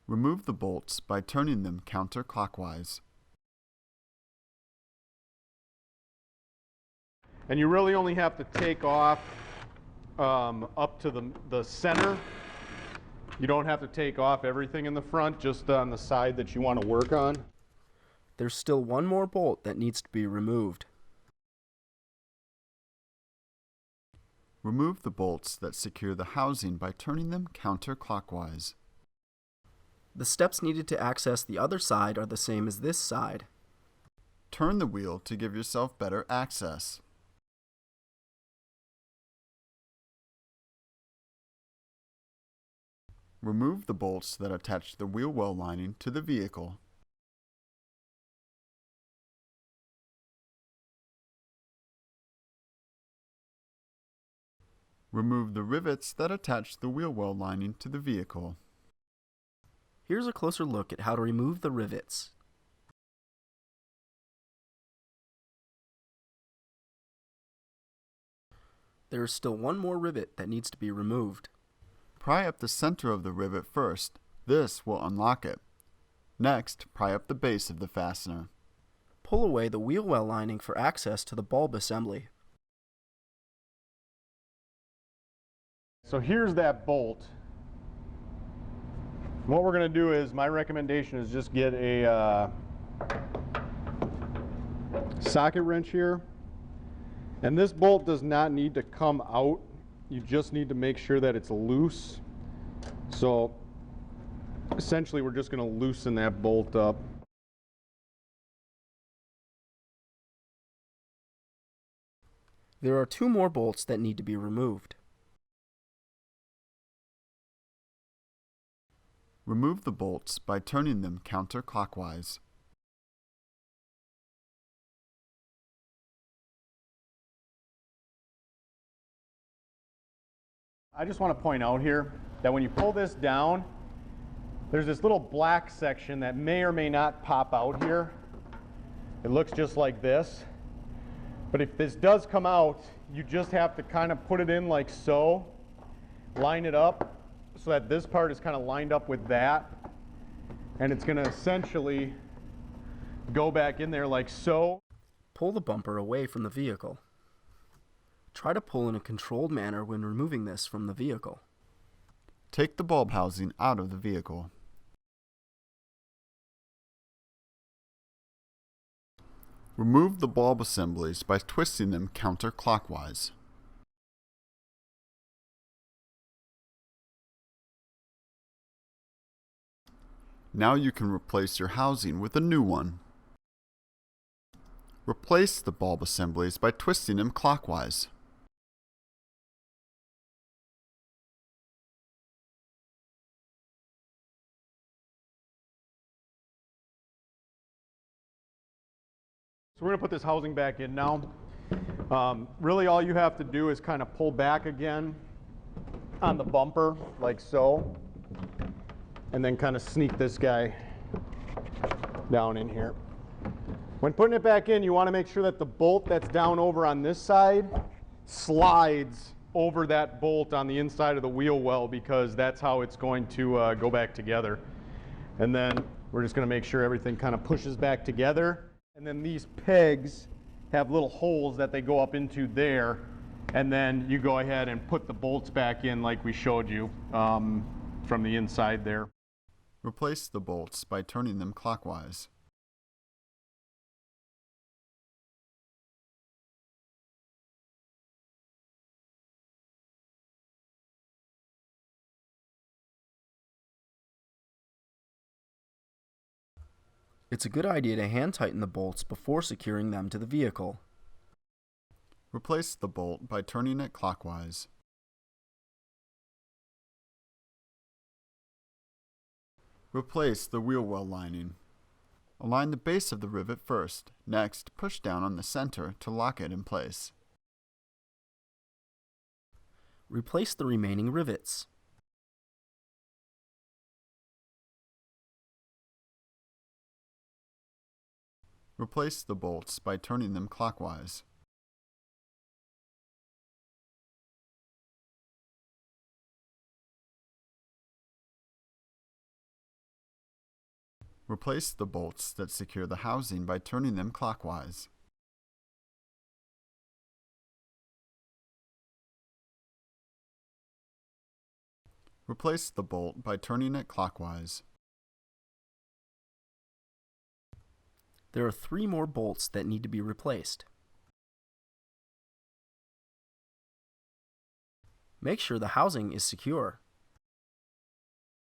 Remove the bolts by turning them counterclockwise. And you really only have to take off up to the center. You don't have to take off everything in the front, just on the side that you want to work on. There's still one more bolt that needs to be removed. Remove the bolts that secure the housing by turning them counterclockwise. The steps needed to access the other side are the same as this side. Turn the wheel to give yourself better access. Remove the bolts that attach the wheel well lining to the vehicle. Remove the rivets that attach the wheel well lining to the vehicle. Here's a closer look at how to remove the rivets. There is still one more rivet that needs to be removed. Pry up the center of the rivet first. This will unlock it. Next, pry up the base of the fastener. Pull away the wheel well lining for access to the bulb assembly. So here's that bolt. What we're going to do is, my recommendation is just get a socket wrench here. And this bolt does not need to come out. You just need to make sure that it's loose. So essentially we're just going to loosen that bolt up. There are two more bolts that need to be removed. Remove the bolts by turning them counterclockwise. I just want to point out here that when you pull this down, there's this little black section that may or may not pop out here. It looks just like this. But if this does come out, you just have to kind of put it in like so, line it up so that this part is kind of lined up with that. And it's going to essentially go back in there like so. Pull the bumper away from the vehicle. Try to pull in a controlled manner when removing this from the vehicle. Take the bulb housing out of the vehicle. Remove the bulb assemblies by twisting them counterclockwise. Now you can replace your housing with a new one. Replace the bulb assemblies by twisting them clockwise. So we're going to put this housing back in now. Really all you have to do is kind of pull back again on the bumper like so, and then kind of sneak this guy down in here. When putting it back in, you want to make sure that the bolt that's down over on this side slides over that bolt on the inside of the wheel well, because that's how it's going to go back together. And then we're just going to make sure everything kind of pushes back together. And then these pegs have little holes that they go up into there. And then you go ahead and put the bolts back in like we showed you from the inside there. Replace the bolts by turning them clockwise. It's a good idea to hand tighten the bolts before securing them to the vehicle. Replace the bolt by turning it clockwise. Replace the wheel well lining. Align the base of the rivet first. Next, push down on the center to lock it in place. Replace the remaining rivets. Replace the bolts by turning them clockwise. Replace the bolts that secure the housing by turning them clockwise. Replace the bolt by turning it clockwise. There are 3 more bolts that need to be replaced. Make sure the housing is secure.